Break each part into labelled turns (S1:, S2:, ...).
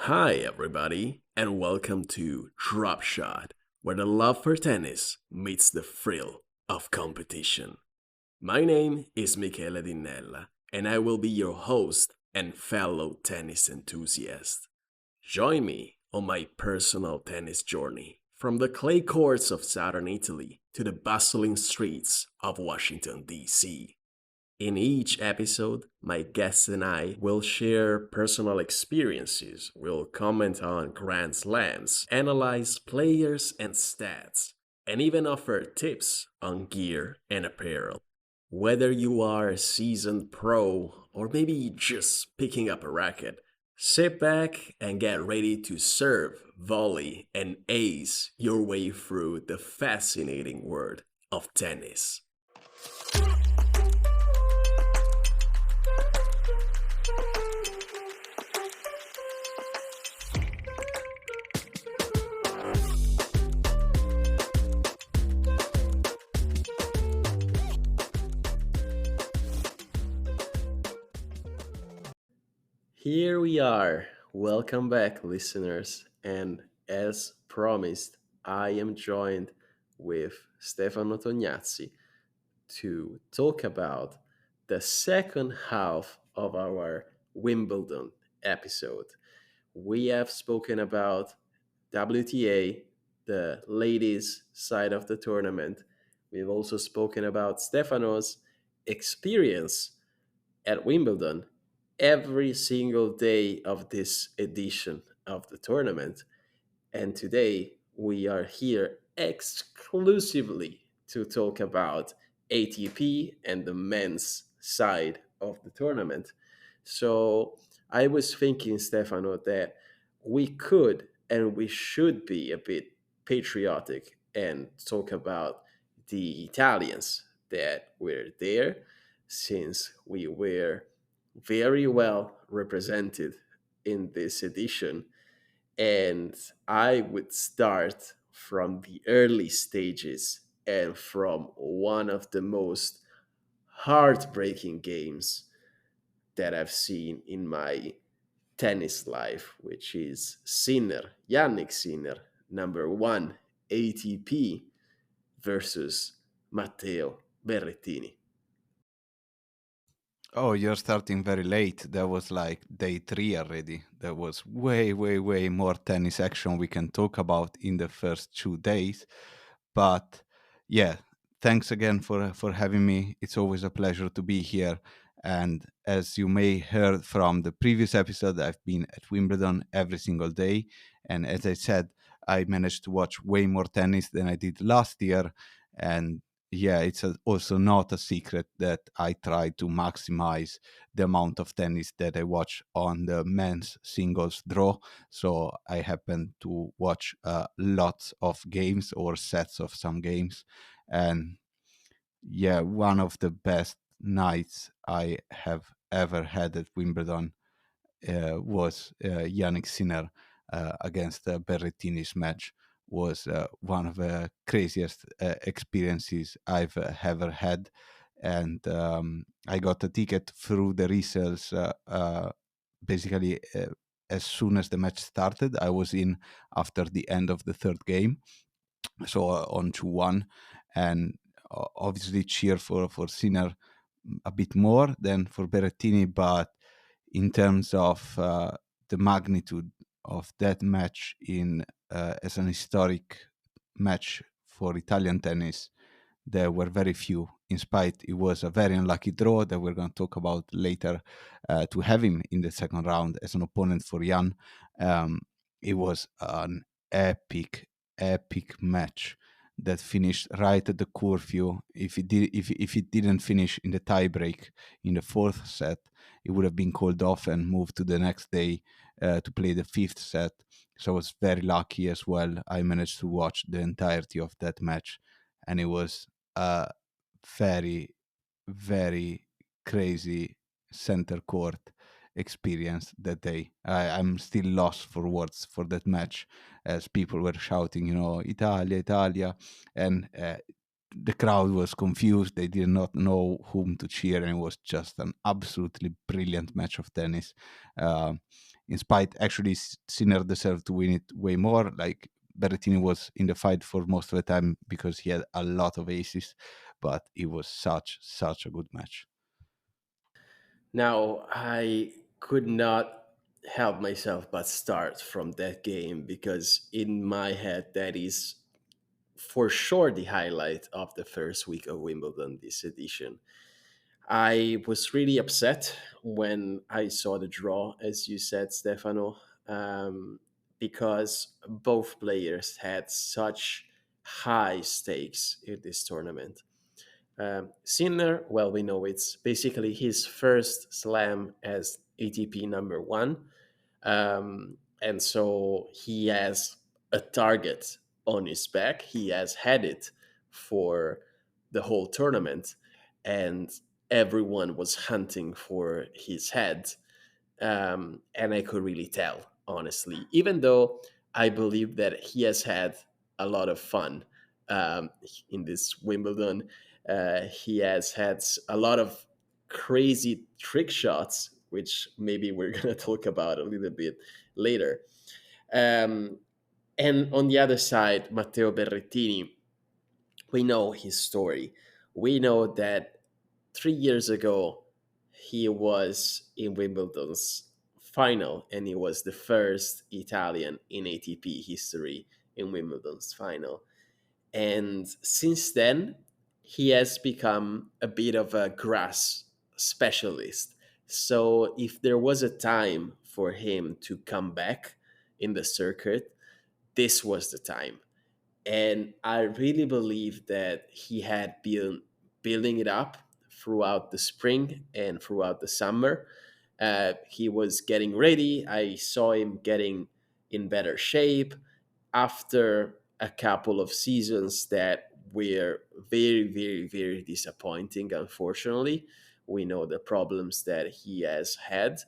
S1: Hi, everybody, and welcome to Drop Shot, where the love for tennis meets the thrill of competition. My name is Michele Dinella, and I will be your host and fellow tennis enthusiast. Join me on my personal tennis journey from the clay courts of southern Italy to the bustling streets of Washington, D.C. In each episode, my guests and I will share personal experiences, we'll comment on Grand Slams, analyze players and stats, and even offer tips on gear and apparel. Whether you are a seasoned pro or maybe just picking up a racket, sit back and get ready to serve, volley, and ace your way through the fascinating world of tennis. Here we are. Welcome back, listeners. And as promised, I am joined with Stefano Tognazzi to talk about the second half of our Wimbledon episode. We have spoken about WTA, the ladies' side of the tournament. We've also spoken about Stefano's experience at Wimbledon every single day of this edition of the tournament. And today we are here exclusively to talk about ATP and the men's side of the tournament. So I was thinking, Stefano, that we could and we should be a bit patriotic and talk about the Italians that were there, since we were very well represented in this edition. And I would start from the early stages and from one of the most heartbreaking games that I've seen in my tennis life, which is Yannick Sinner, number one ATP versus Matteo Berrettini.
S2: Oh, you're starting very late. That was like day three already. There was way, way, way more tennis action we can talk about in the first 2 days. But yeah, thanks again for having me. It's always a pleasure to be here. And as you may heard from the previous episode, I've been at Wimbledon every single day. And as I said, I managed to watch way more tennis than I did last year. And yeah, also not a secret that I try to maximize the amount of tennis that I watch on the men's singles draw. So I happen to watch lots of games or sets of some games. And yeah, one of the best nights I have ever had at Wimbledon was Yannick Sinner against Berrettini's match. Was one of the craziest experiences I've ever had, and I got a ticket through the resales. Basically, as soon as the match started, I was in after the end of the third game, so on 2-1, and obviously cheer for Sinner a bit more than for Berrettini, but in terms of the magnitude of that match in as an historic match for Italian tennis, there were very few. In spite, it was a very unlucky draw that we're going to talk about later. To have him in the second round as an opponent for Jan, um, it was an epic, epic match that finished right at the curfew. If it didn't finish in the tiebreak in the fourth set, it would have been called off and moved to the next day to play the fifth set. So I was very lucky as well. I managed to watch the entirety of that match, and it was a very, very crazy center court experience that day. I'm still lost for words for that match, as people were shouting, Italia, Italia, and the crowd was confused. They did not know whom to cheer, and it was just an absolutely brilliant match of tennis. Uh, In spite, actually, Sinner deserved to win it way more. Like Berrettini was in the fight for most of the time because he had a lot of aces, but it was such a good match.
S1: Now, I could not help myself but start from that game because in my head, that is for sure the highlight of the first week of Wimbledon this edition. I was really upset when I saw the draw, as you said, Stefano, because both players had such high stakes in this tournament. Sinner, well, we know it's basically his first slam as ATP number one. And so he has a target on his back. He has had it for the whole tournament, and everyone was hunting for his head. And I could really tell, honestly, even though I believe that he has had a lot of fun um, in this Wimbledon. He has had a lot of crazy trick shots, which maybe we're going to talk about a little bit later. Um, and on the other side, Matteo Berrettini, we know his story. We know that 3 years ago, he was in Wimbledon's final, and he was the first Italian in ATP history in Wimbledon's final. And since then, he has become a bit of a grass specialist. So, if there was a time for him to come back in the circuit, this was the time. And I really believe that he had been building it up throughout the spring and throughout the summer. He was getting ready. I saw him getting in better shape after a couple of seasons that were very, very, very disappointing, unfortunately. We know the problems that he has had.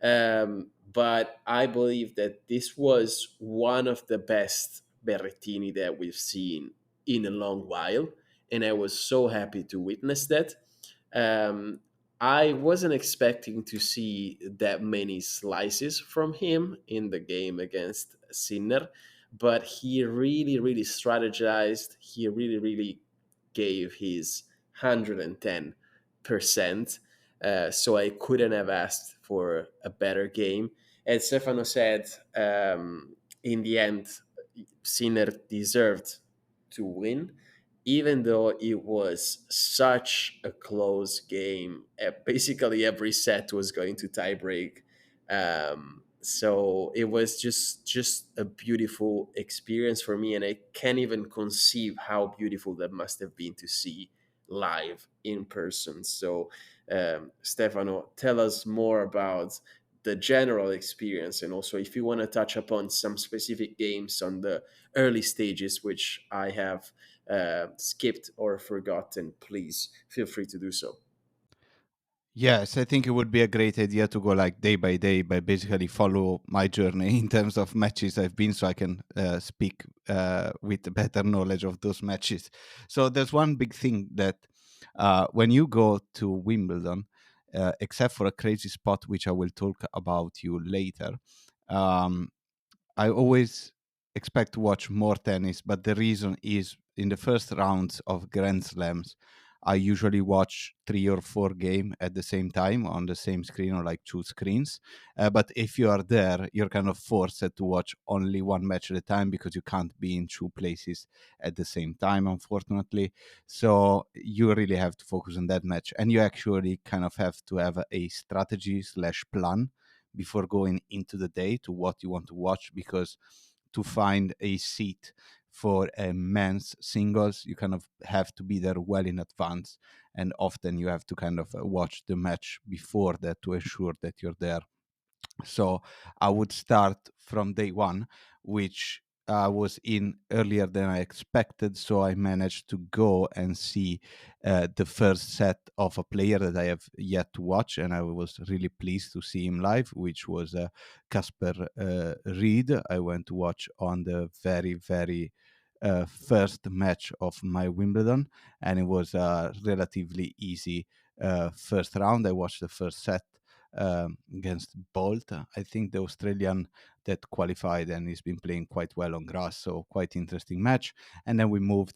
S1: But I believe that this was one of the best Berrettini that we've seen in a long while. And I was so happy to witness that. Um, I wasn't expecting to see that many slices from him in the game against Sinner, but he really, really strategized. He really, really gave his 110%. So I couldn't have asked for a better game. As Stefano said, in the end, Sinner deserved to win, even though it was such a close game. Basically, every set was going to tiebreak. So it was just a beautiful experience for me, and I can't even conceive how beautiful that must have been to see live in person. So, Stefano, tell us more about the general experience, and also if you want to touch upon some specific games on the early stages which I have skipped or forgotten, please feel free to do so.
S2: Yes, I think it would be a great idea to go like day by day, by basically follow my journey in terms of matches I've been, so I can speak with better knowledge of those matches. So there's one big thing that when you go to Wimbledon, except for a crazy spot which I will talk about you later, um, I always expect to watch more tennis, but the reason is in the first rounds of Grand Slams, I usually watch 3 or 4 games at the same time on the same screen or like two screens. But if you are there, you're kind of forced to watch only one match at a time because you can't be in two places at the same time, unfortunately. So you really have to focus on that match, and you actually kind of have to have a strategy slash plan before going into the day to what you want to watch, because to find a seat for a men's singles you kind of have to be there well in advance, and often you have to kind of watch the match before that to ensure that you're there. So I would start from day one, which I was in earlier than I expected. So I managed to go and see the first set of a player that I have yet to watch, and I was really pleased to see him live, which was Casper Reed. I went to watch on the very first match of my Wimbledon, and it was a relatively easy first round. I watched the first set against Bolt. I think the Australian that qualified and he's been playing quite well on grass, so quite interesting match. And then we moved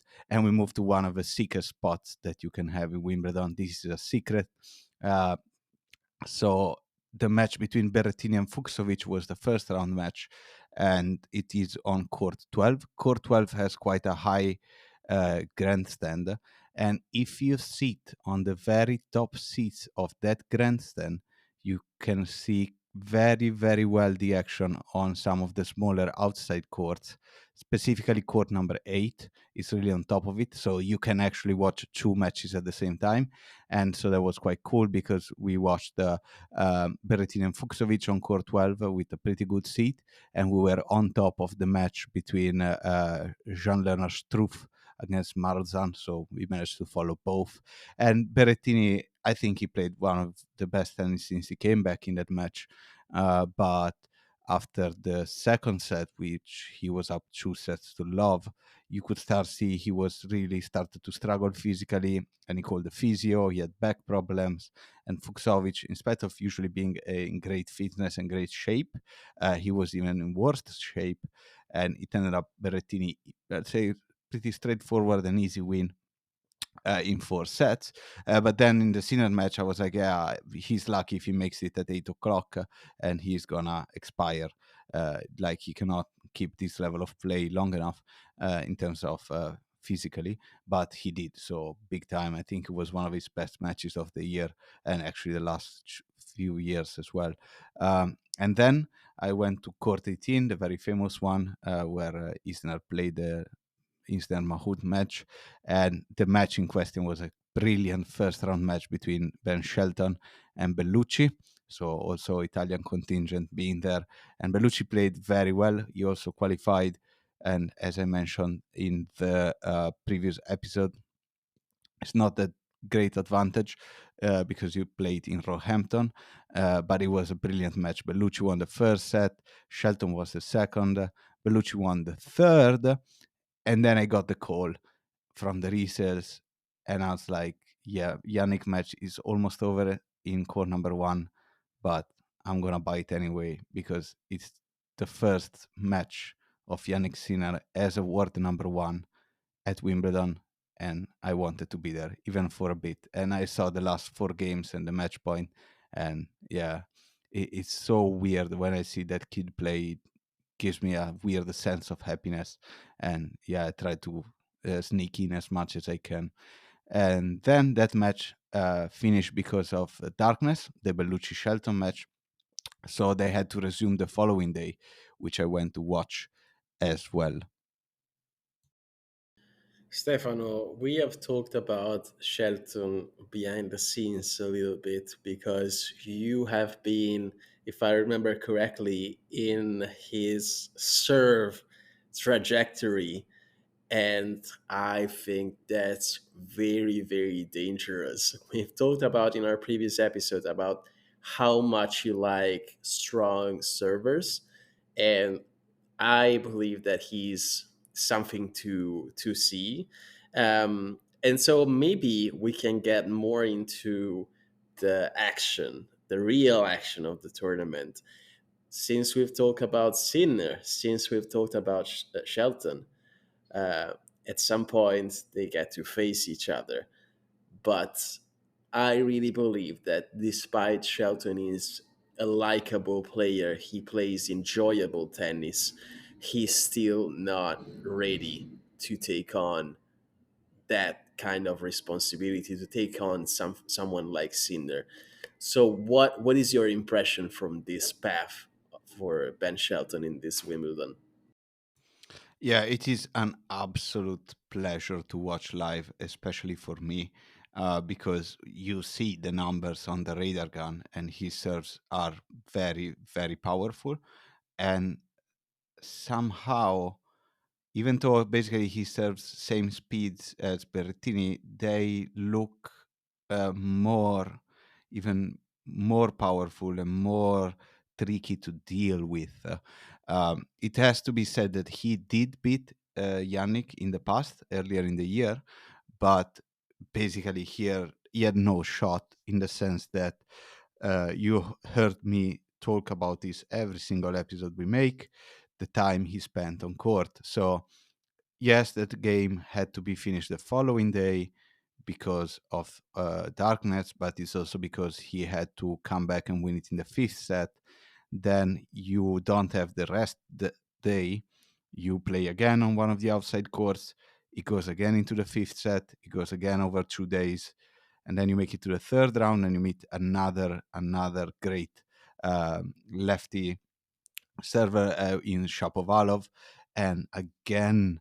S2: to one of the sickest spots that you can have in Wimbledon. This is a secret. Uh, so the match between Berrettini and Fuxovic was the first round match, and it is on court 12. Court 12 has quite a high grandstand, and if you sit on the very top seats of that grandstand, you can see very, very well the action on some of the smaller outside courts, specifically court number 8 is really on top of it, so you can actually watch two matches at the same time. And so that was quite cool because we watched Berrettini and Fuxovic on court 12 with a pretty good seat, and we were on top of the match between Jean-Leonard Struff against Marzan, so we managed to follow both. And Berrettini, I think he played one of the best tennis since he came back in that match, but after the second set, which he was up 2 sets to love, you could start see he was really started to struggle physically, and he called the physio. He had back problems, and Fuxovic, in spite of usually being in great fitness and great shape, he was even in worse shape, and it ended up Berrettini, let's say, pretty straightforward and easy win in 4 sets. But then in the Sinner match, I was like, yeah, he's lucky if he makes it at 8 o'clock and he's gonna expire. Like he cannot keep this level of play long enough in terms of physically, but he did so big time. I think it was one of his best matches of the year and actually the last few years as well. And then I went to court 18, the very famous one where Isner played the Isner Mahmoud match, and the match in question was a brilliant first round match between Ben Shelton and Bellucci. So also Italian contingent being there, and Bellucci played very well. He also qualified, and as I mentioned in the previous episode, it's not that great advantage because you played in Roehampton, but it was a brilliant match. Bellucci won the first set, Shelton was the second, Bellucci won the third, and then I got the call from the resales, and I was like, yeah, Yannick match is almost over in core number 1, but I'm gonna buy it anyway because it's the first match of Yannick Sinner as a world number 1 at Wimbledon, and I wanted to be there even for a bit. And I saw the last 4 games and the match point, and yeah, it's so weird when I see that kid play. It gives me a weird sense of happiness, and yeah, I try to sneak in as much as I can. And then that match finished because of darkness, the Bellucci Shelton match. So they had to resume the following day, which I went to watch as well.
S1: Stefano, we have talked about Shelton behind the scenes a little bit because you have been, if I remember correctly, in his serve trajectory. And I think that's very, very dangerous. We've talked about in our previous episode about how much you like strong servers. And I believe that he's something to see, and so maybe we can get more into the action, the real action of the tournament. Since we've talked about Sinner, since we've talked about Shelton, uh, at some point they get to face each other. But I really believe that despite Shelton is a likable player, he plays enjoyable tennis, he's still not ready to take on that kind of responsibility, to take on someone like Cinder. So what is your impression from this path for Ben Shelton in this Wimbledon?
S2: Yeah, it is an absolute pleasure to watch live, especially for me, because you see the numbers on the radar gun, and his serves are very, very powerful. And somehow, even though basically he serves same speeds as Berrettini, they look more, even more powerful and more tricky to deal with. It has to be said that he did beat Yannick in the past, earlier in the year, but basically here he had no shot in the sense that You heard me talk about this every single episode we make, the time he spent on court. So yes, that game had to be finished the following day because of darkness, but it's also because he had to come back and win it in the fifth set. Then you don't have the rest the day. You play again on one of the outside courts. It goes again into the fifth set. It goes again over 2 days, and then you make it to the third round and you meet another great lefty server in Shapovalov, and again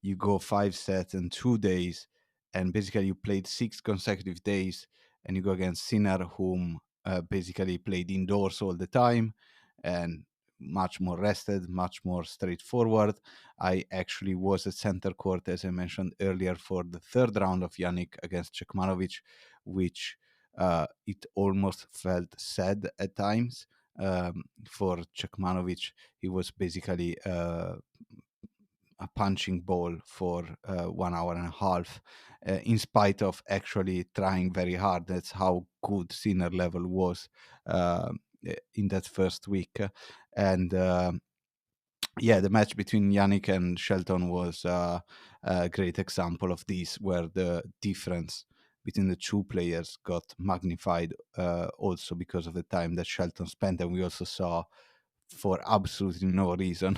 S2: you go 5 sets in 2 days, and basically you played 6 consecutive days, and you go against Sinner, whom basically played indoors all the time, and much more rested, much more straightforward. I actually was at center court, as I mentioned earlier, for the third round of Yannick against Cekmanovic, which it almost felt sad at times. For Cekmanovic, he was basically a punching ball for 1 hour and a half, in spite of actually trying very hard. That's how good Sinner level was in that first week. And yeah, the match between Yannick and Shelton was a great example of this, where the difference between the two players got magnified also because of the time that Shelton spent. And we also saw, for absolutely no reason,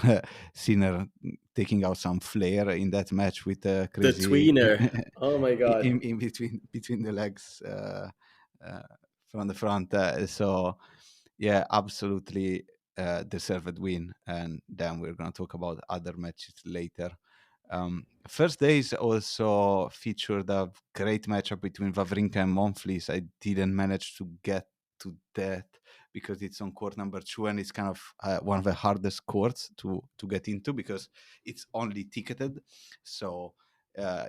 S2: Sinner taking out some flair in that match with a
S1: The
S2: crazy
S1: tweener. Oh my god.
S2: in between the legs uh, from the front. So yeah, absolutely deserved win. And then we're going to talk about other matches later. First days also featured a great matchup between Wawrinka and Monfils. I didn't manage to get to that because it's on court number 2, and it's kind of one of the hardest courts to get into because it's only ticketed. So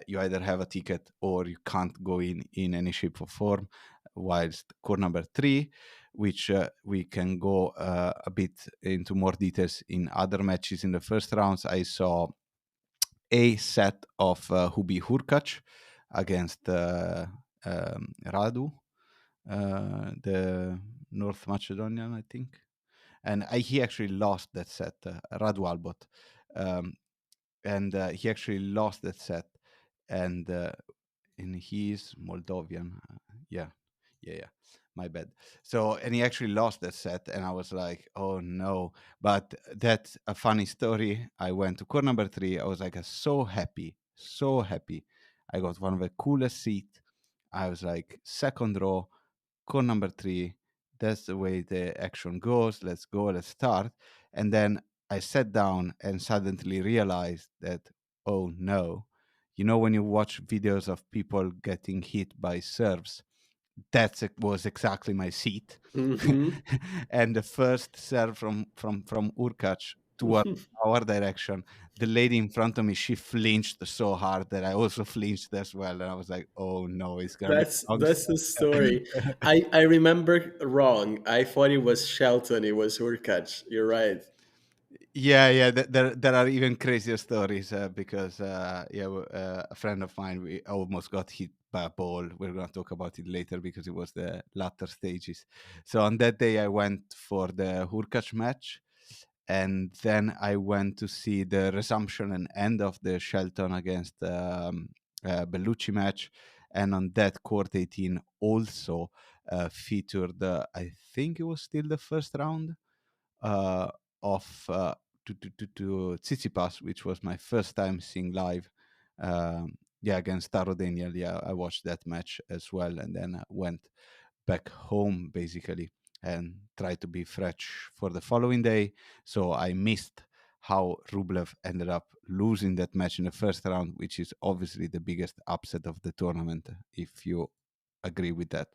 S2: you either have a ticket or you can't go in any shape or form. Whilst court number 3, which we can go a bit into more details in other matches in the first rounds, I saw a set of Hubi Hurkacz against Radu, the North Macedonian, I think. And he actually lost that set, Radu Albot. Um, and he actually lost that set. And he's Moldovan. Yeah, yeah. My bad. So, and he actually lost that set, and I was like, "Oh no!" But that's a funny story. I went to court number 3. I was like, so happy, so happy. I got one of the coolest seat. I was like, second row, court number 3. That's the way the action goes. Let's go. Let's start. And then I sat down and suddenly realized that, oh no, when you watch videos of people getting hit by serves, that was exactly my seat.
S1: Hmm.
S2: And the first serve from Urkac toward our direction, the lady in front of me, she flinched so hard that I also flinched as well, and I was like, oh no, it's gonna be a long
S1: That's the story. I remember wrong. I thought it was Shelton. It was Hurkacz. You're right.
S2: Yeah. There are even crazier stories because a friend of mine, we almost got hit by a ball. We're going to talk about it later because it was the latter stages. So on that day, I went for the Hurkacz match, and then I went to see the resumption and end of the Shelton against Bellucci match. And on that court 18 also featured, I think it was still the first round uh, of to Tsitsipas, which was my first time seeing live. Yeah, against Taro Daniel. Yeah, I watched that match as well, and then I went back home basically and tried to be fresh for the following day. So I missed how Rublev ended up losing that match in the first round, which is obviously the biggest upset of the tournament, if you agree with that.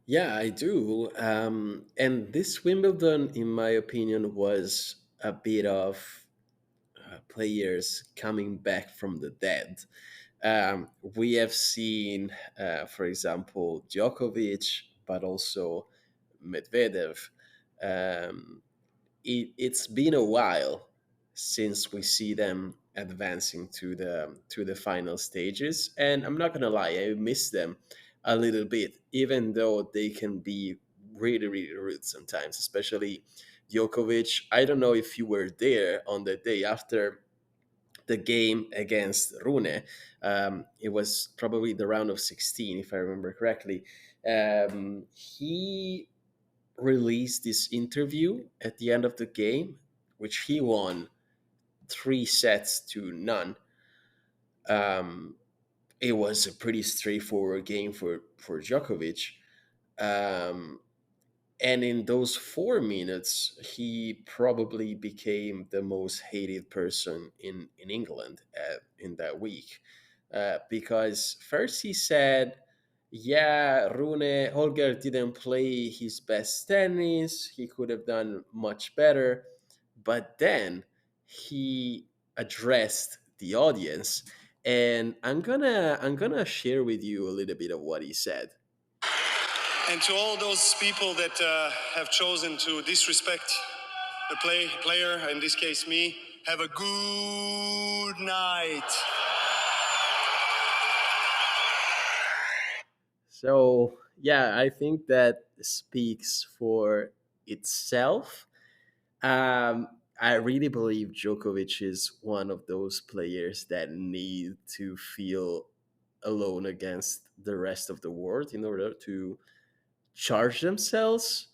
S1: Yeah, I do. And this Wimbledon, in my opinion, was a bit of players coming back from the dead. We have seen, for example, Djokovic, but also Medvedev. Um, it's been a while since we see them advancing to the final stages, and I'm not gonna lie, I miss them. a little bit, even though they can be really, really rude sometimes, especially Djokovic. I don't know if you were there on the day after the game against Rune. It was probably the round of 16, if I remember correctly. He released this interview at the end of the game, which he won 3 sets to none. Um, it was a pretty straightforward game for Djokovic. Um, and in those 4 minutes, he probably became the most hated person in England in that week. Because first he said, yeah, Rune Holger didn't play his best tennis. He could have done much better. But then he addressed the audience, and I'm gonna share with you a little bit of what he said.
S3: And to all those people that have chosen to disrespect the player, in this case me, have a good night.
S1: So yeah, I think that speaks for itself. I really believe Djokovic is one of those players that need to feel alone against the rest of the world in order to charge themselves.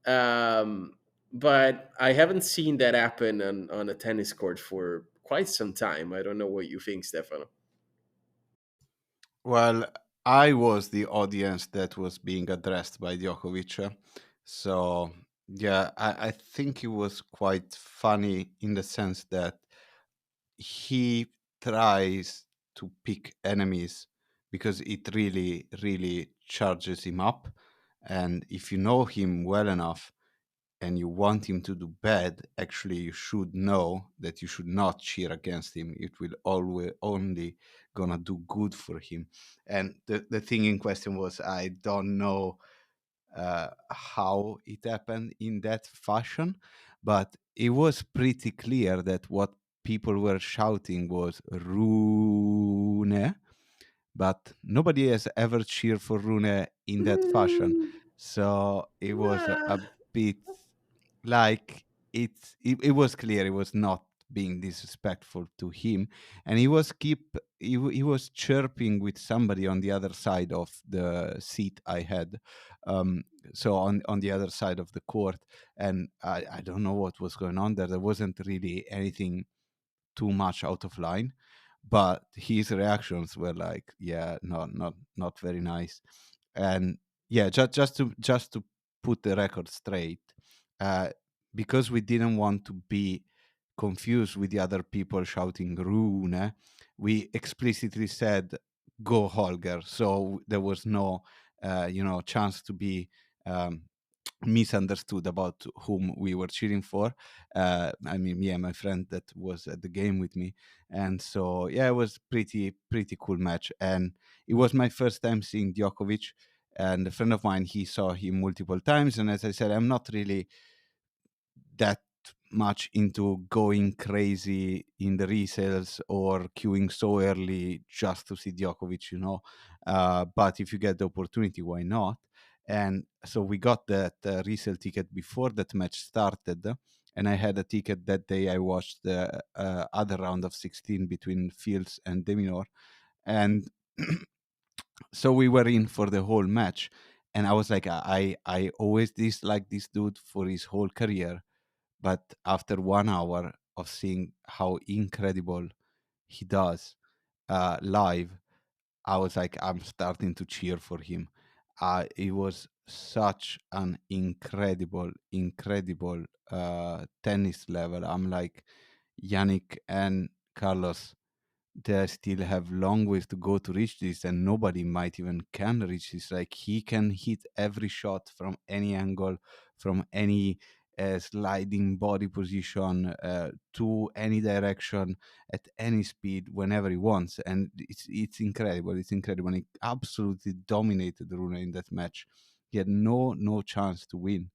S1: Um, but I haven't seen that happen on a tennis court for quite some time. I don't know what you think, Stefano.
S2: Well, I was the audience that was being addressed by Djokovic. So, yeah, I think it was quite funny in the sense that he tries to pick enemies because it really, really charges him up. And if you know him well enough and you want him to do bad, actually, you should know that you should not cheer against him. It will always only gonna do good for him. And the thing in question was, I don't know how it happened in that fashion, but it was pretty clear that what people were shouting was Rune, but nobody has ever cheered for Rune in that fashion.
S1: Mm,
S2: So it was a
S1: nah.
S2: bit like it was clear it was not being disrespectful to him, and he was chirping with somebody on the other side of the seat I had, um so on the other side of the court, and I don't know what was going on there. There wasn't really anything too much out of line, but his reactions were like, yeah, no, not very nice. And yeah, just to put the record straight, uh because we didn't want to be confused with the other people shouting Rune, we explicitly said go Holger, so there was no chance to be um misunderstood about whom we were cheering for. I mean, me and my friend that was at the game with me, and so yeah, it was pretty cool match, and it was my first time seeing Djokovic. And a friend of mine, he saw him multiple times, and as I said, I'm not really that much into going crazy in the resales or queuing so early just to see Djokovic. But if you get the opportunity, why not? And so we got that resale ticket before that match started, and I had a ticket that day. I watched the other round of 16 between Fields and Deminor, and so we were in for the whole match. And I was like, I always disliked this dude for his whole career, but after 1 hour of seeing how incredible he does live, I was like, I'm starting to cheer for him. It was such an incredible tennis level. I'm like, Yannick and Carlos, they still have long ways to go to reach this, and nobody might even can reach this. Like, he can hit every shot from any angle, from any sliding body position, to any direction, at any speed, whenever he wants. And it's incredible. It's incredible. He absolutely dominated Rune in that match. He had no chance to win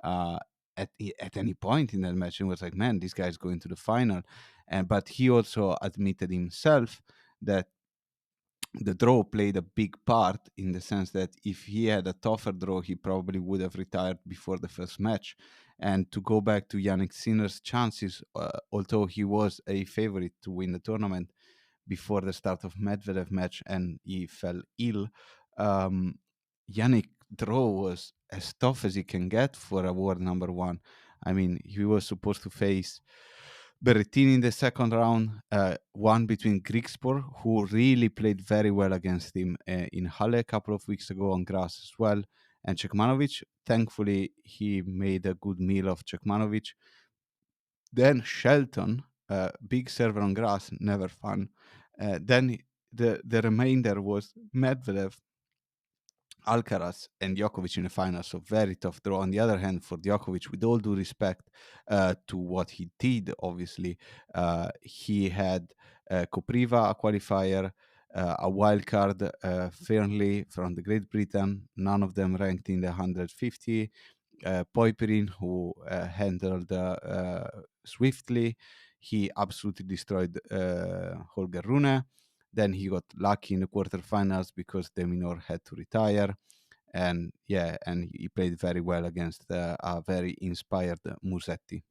S2: uh at any point in that match, and was like, man, this guy's going to the final. And but he also admitted himself that the draw played a big part in the sense that if he had a tougher draw, he probably would have retired before the first match. And to go back to Yannick Sinner's chances, although he was a favorite to win the tournament before the start of Medvedev match and he fell ill, um, Yannick draw was as tough as he can get for a world number one. I mean, he was supposed to face Berrettini in the second round, one between Grigspor, who really played very well against him in Halle a couple of weeks ago on grass as well, and Cekmanovic. Thankfully, he made a good meal of Cekmanovic. Then Shelton, big server on grass, never fun. Then the remainder was Medvedev, Alcaraz and Djokovic in the final, so very tough draw. On the other hand, for Djokovic, with all due respect to what he did, obviously, he had Kopriva, a qualifier, a wild card, Fernley from the Great Britain, none of them ranked in the 150. Poiperin, who handled swiftly, he absolutely destroyed Holger Rune. Then he got lucky in the quarterfinals because Deminor had to retire. And yeah, and he played very well against a very inspired Musetti.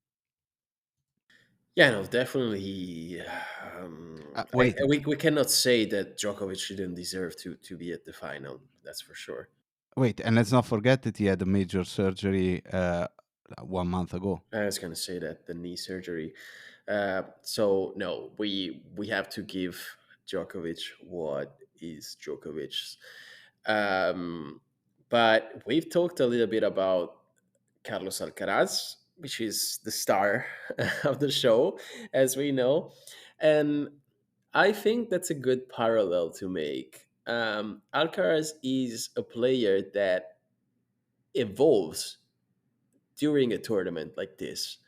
S1: Yeah, no, definitely.
S2: Wait,
S1: We cannot say that Djokovic didn't deserve to be at the final. That's for sure.
S2: wait, and let's not forget that he had a major surgery 1 month ago.
S1: I was gonna say that the knee surgery. So no, we have to give Djokovic what is Djokovic's. Um, but we've talked a little bit about Carlos Alcaraz, which is the star of the show, as we know, and I think that's a good parallel to make. Alcaraz is a player that evolves during a tournament like this,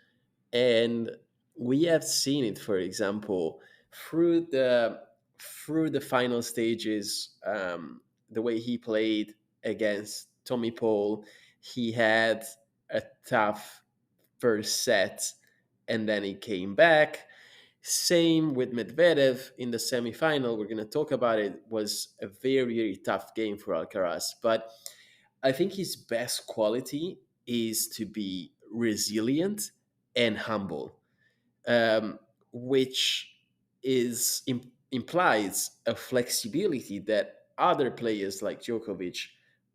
S1: and we have seen it, for example, through the final stages. The way he played against Tommy Paul, he had a tough first set, and then he came back. Same with Medvedev in the semifinal. We're going to talk about it. Was a very, very tough game for Alcaraz, but I think his best quality is to be resilient and humble, um, which implies a flexibility that other players like Djokovic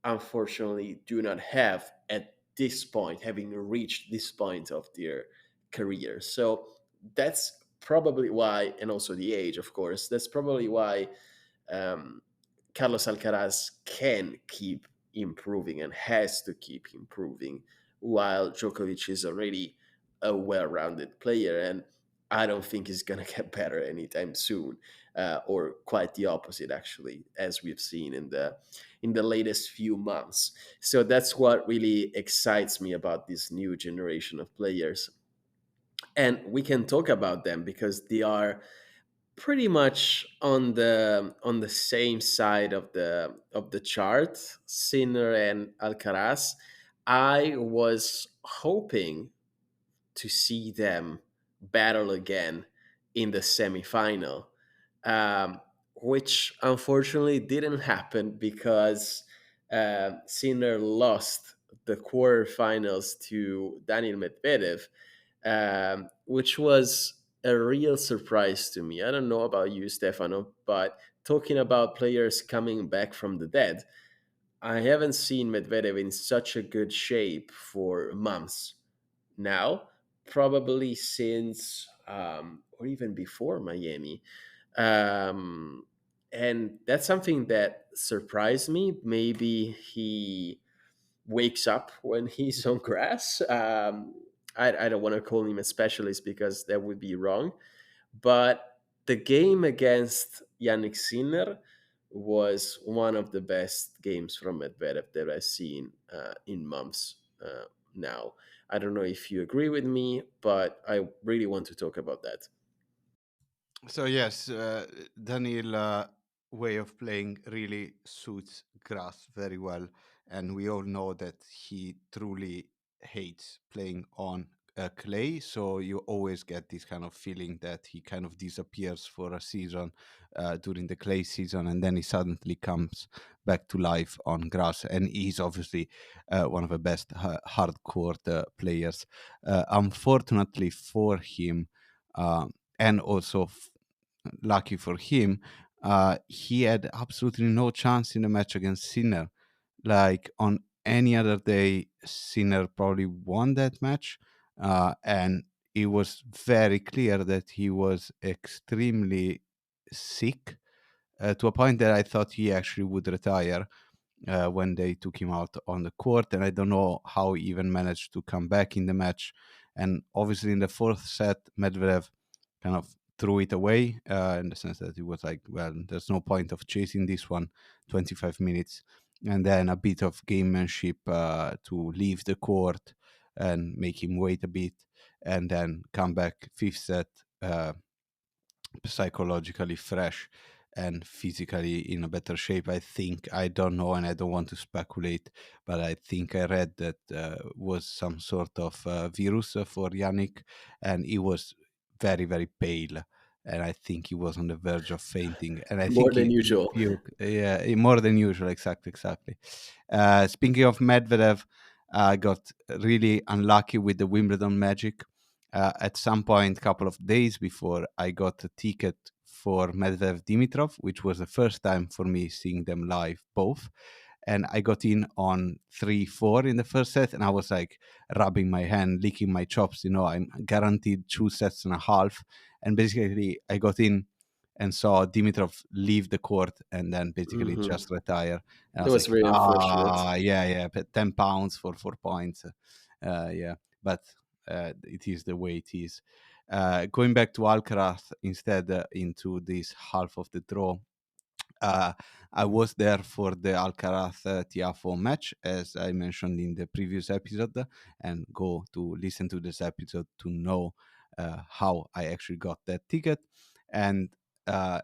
S1: unfortunately do not have at this point, having reached this point of their career. So that's probably why, and also the age, of course, that's probably why um, Carlos Alcaraz can keep improving and has to keep improving, while Djokovic is already a well-rounded player, and I don't think he's gonna get better anytime soon, or quite the opposite, actually, as we've seen in the latest few months. So that's what really excites me about this new generation of players, and we can talk about them because they are pretty much on the same side of the chart, Sinner and Alcaraz. I was hoping to see them battle again in the semifinal, um, which unfortunately didn't happen because Sinner lost the quarterfinals to Daniel Medvedev, which was a real surprise to me. I don't know about you, Stefano, but talking about players coming back from the dead, I haven't seen Medvedev in such a good shape for months now, probably since or even before Miami. Um, and that's something that surprised me. Maybe he wakes up when he's on grass. I don't want to call him a specialist because that would be wrong. But the game against Yannick Sinner was one of the best games from Medvedev that I've seen in months now. I don't know if you agree with me, but I really want to talk about that.
S2: So yes, Daniel way of playing really suits grass very well, and we all know that he truly hates playing on clay, so you always get this kind of feeling that he kind of disappears for a season during the clay season, and then he suddenly comes back to life on grass. And he's obviously one of the best hard court players. Unfortunately for him, and also lucky for him, he had absolutely no chance in the match against Sinner. Like on any other day, Sinner probably won that match, and it was very clear that he was extremely sick, to a point that I thought he actually would retire when they took him out on the court. And I don't know how he even managed to come back in the match. And obviously, in the fourth set, Medvedev kind of threw it away in the sense that he was like, well, there's no point of chasing this one 25 minutes. And then a bit of gamemanship to leave the court and make him wait a bit, and then come back fifth set. Psychologically fresh and physically in a better shape. I think, I don't know, and I don't want to speculate, but I think I read that was some sort of virus for Yannick, and he was very, very pale. And I think he was on the verge of fainting. And I
S1: More
S2: think
S1: than
S2: he
S1: usual.
S2: puked. Yeah, more than usual. Exactly, exactly. Speaking of Medvedev, I got really unlucky with the Wimbledon magic. At some point, couple of days before, I got a ticket for Medvedev Dimitrov, which was the first time for me seeing them live both. And I got in on 3-4 in the first set, and I was like rubbing my hand, licking my chops. I'm guaranteed 2.5 sets. And basically, I got in and saw Dimitrov leave the court and then basically
S1: Hmm.
S2: just retire. And I
S1: That
S2: was
S1: was
S2: like,
S1: very unfortunate.
S2: yeah, but £10 for 4 points. Yeah, but it is the way it is. Going back to Alcaraz instead, into this half of the draw. Uh, I was there for the Alcaraz Tiafo match, as I mentioned in the previous episode, and go to listen to this episode to know how I actually got that ticket. And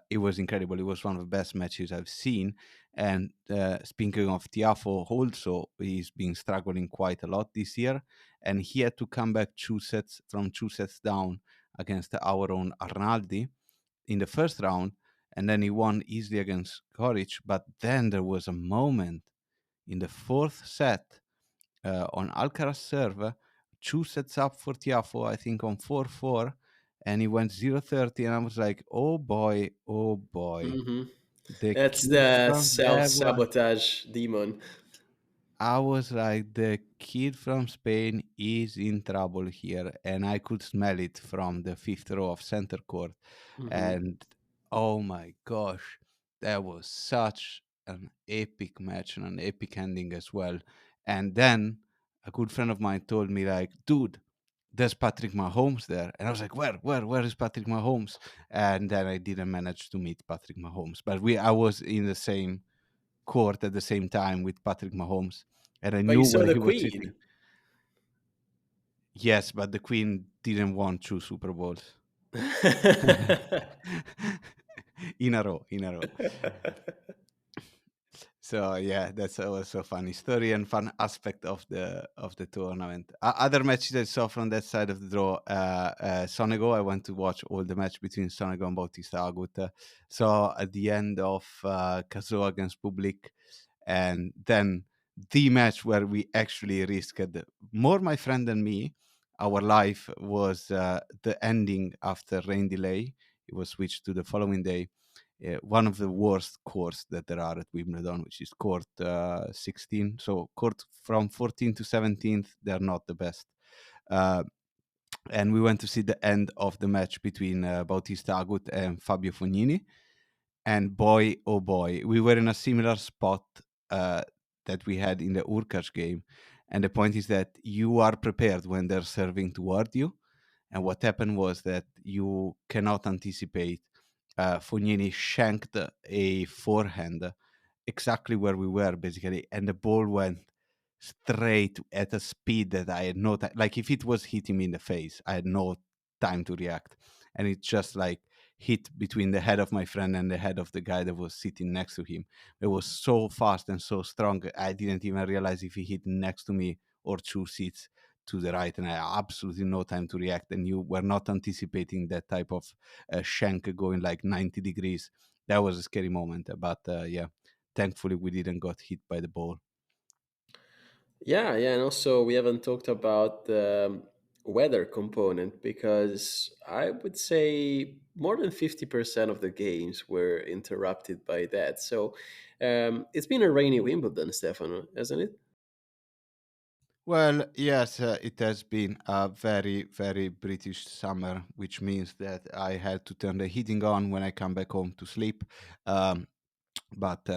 S2: it was incredible. It was one of the best matches I've seen. And speaking of Tiafo, also he's been struggling quite a lot this year, and he had to come back 2 sets down against our own Arnaldi in the first round, and then he won easily against Koric. But then there was a moment in the fourth set on Alcaraz serve, 2 sets up for Tiafo, I think on 4-4, and he went 0-30, and I was like, oh boy,
S1: Hmm.
S2: the
S1: That's
S2: kid
S1: the
S2: from
S1: self
S2: Deva.
S1: sabotage demon.
S2: I was like, the kid from Spain is in trouble here, and I could smell it from the fifth row of center court.
S1: Hmm.
S2: And oh my gosh, that was such an epic match and an epic ending as well. And then a good friend of mine told me, like, dude, there's Patrick Mahomes there. And I was like, where is Patrick Mahomes? And then I didn't manage to meet Patrick Mahomes, but I was in the same court at the same time with Patrick Mahomes, and I
S1: But you
S2: knew
S1: saw
S2: where
S1: the
S2: he was sitting.
S1: queen.
S2: Yes, but the Queen didn't won 2 Super Bowls in a row. So yeah, that's also a funny story and fun aspect of the tournament. Other matches I saw from that side of the draw, Sonego. I went to watch all the match between Sonego and Bautista Agut. So at the end of Cazorla against Public, and then the match where we actually risked more, my friend than me. Our life was the ending after rain delay. It was switched to the following day. One of the worst courts that there are at Wimbledon, which is court 16. So court from 14th to 17th, they're not the best. Uh, and we went to see the end of the match between Bautista Agut and Fabio Fognini. And boy, oh boy, we were in a similar spot that we had in the Urkac game. And the point is that you are prepared when they're serving toward you. And what happened was that you cannot anticipate. Fognini shanked a forehand exactly where we were, basically, and the ball went straight at a speed that I had no time. Like, if it was hitting me in the face, I had no time to react, and it just like hit between the head of my friend and the head of the guy that was sitting next to him. It was so fast and so strong, I didn't even realize if he hit next to me or 2 seats to the right, and I had absolutely no time to react. And you were not anticipating that type of shank going like 90 degrees. That was a scary moment, but yeah, thankfully we didn't got hit by the ball.
S1: Yeah, yeah, and also we haven't talked about the weather component because I would say more than 50% of the games were interrupted by that. So it's been a rainy Wimbledon, Stefano, hasn't it?
S2: Well, yes, it has been a very, very British summer, which means that I had to turn the heating on when I come back home to sleep. Um, but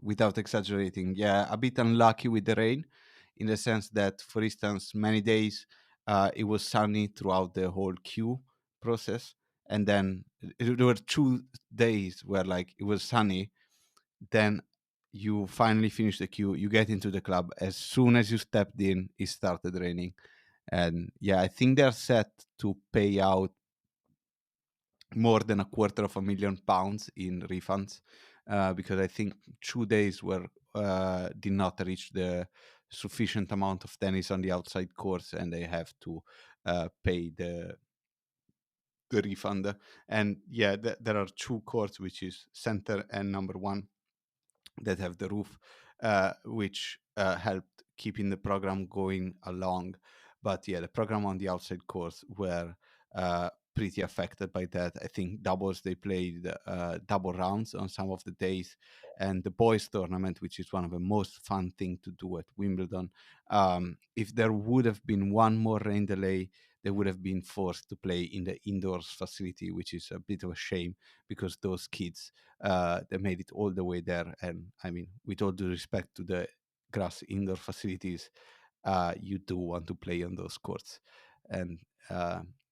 S2: without exaggerating, yeah, a bit unlucky with the rain, in the sense that, for instance, many days it was sunny throughout the whole queue process, and then there were 2 days where like it was sunny, then you finally finish the queue, you get into the club. As soon as you stepped in, it started raining. And yeah, I think they're set to pay out more than £250,000 in refunds, because I think 2 days were did not reach the sufficient amount of tennis on the outside course, and they have to pay the refund. And yeah, there are two courts, which is center and number one, that have the roof, which helped keeping the program going along. But yeah, the program on the outside course were pretty affected by that. I think doubles, they played double rounds on some of the days, and the boys tournament, which is one of the most fun thing to do at Wimbledon. If there would have been one more rain delay, they would have been forced to play in the indoors facility, which is a bit of a shame because those kids, they made it all the way there. And I mean, with all due respect to the grass indoor facilities, you do want to play on those courts. And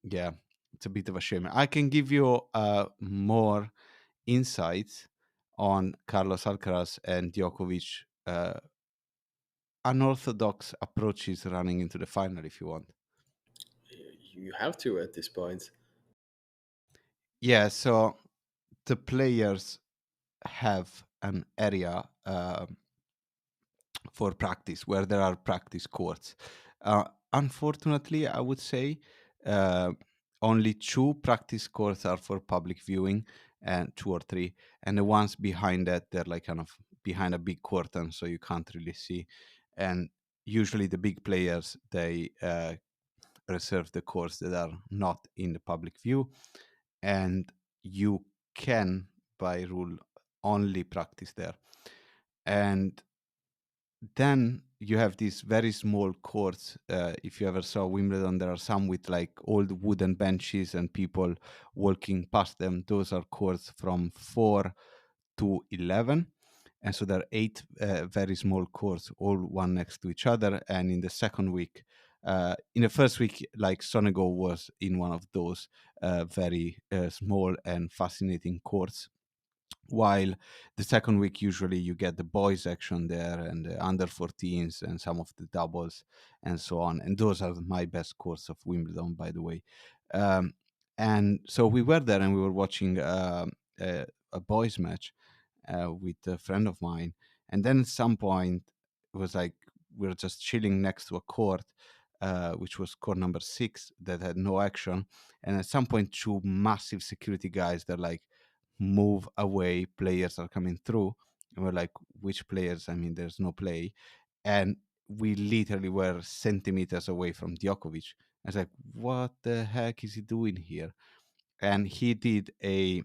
S2: yeah, it's a bit of a shame. I can give you more insights on Carlos Alcaraz and Djokovic, unorthodox approaches running into the final if you want.
S1: You have to at this point.
S2: Yeah, so the players have an area for practice where there are practice courts. Unfortunately, I would say uh, only two practice courts are for public viewing, and two or three, and the ones behind that, they're like kind of behind a big curtain, so you can't really see. And usually, the big players, they reserve the courts that are not in the public view, and you can, by rule, only practice there. And then you have these very small courts. If you ever saw Wimbledon, there are some with like old wooden benches and people walking past them. Those are courts from 4 to 11. And so there are eight very small courts, all one next to each other. And in the second week, in the first week, like Sonego was in one of those very small and fascinating courts, while the second week usually you get the boys action there and the under 14s and some of the doubles and so on, and those are my best course of Wimbledon, by the way. um, and so we were there and we were watching a boys match with a friend of mine, and then at some point it was like we were just chilling next to a court, which was court number 6, that had no action. And at some point, two massive security guys, they're like, move away, players are coming through. And we're like, which players? I mean, there's no play. And we literally were centimeters away from Djokovic. I was like, what the heck is he doing here? And he did a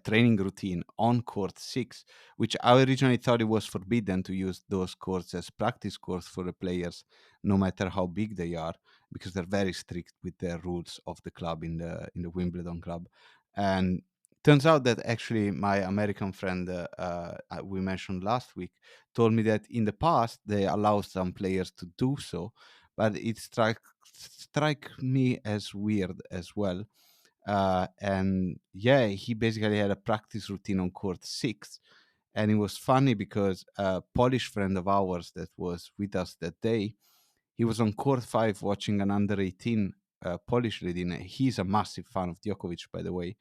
S2: training routine on court 6, which I originally thought it was forbidden to use those courts as practice courts for the players, no matter how big they are, because they're very strict with their rules of the club in the Wimbledon club. And turns out that actually my American friend, we mentioned last week, told me that in the past they allow some players to do so, but it strike me as weird as well. And yeah, he basically had a practice routine on court 6. And it was funny because a Polish friend of ours that was with us that day, he was on court 5 watching an under 18 Polish lady. He's a massive fan of Djokovic, by the way.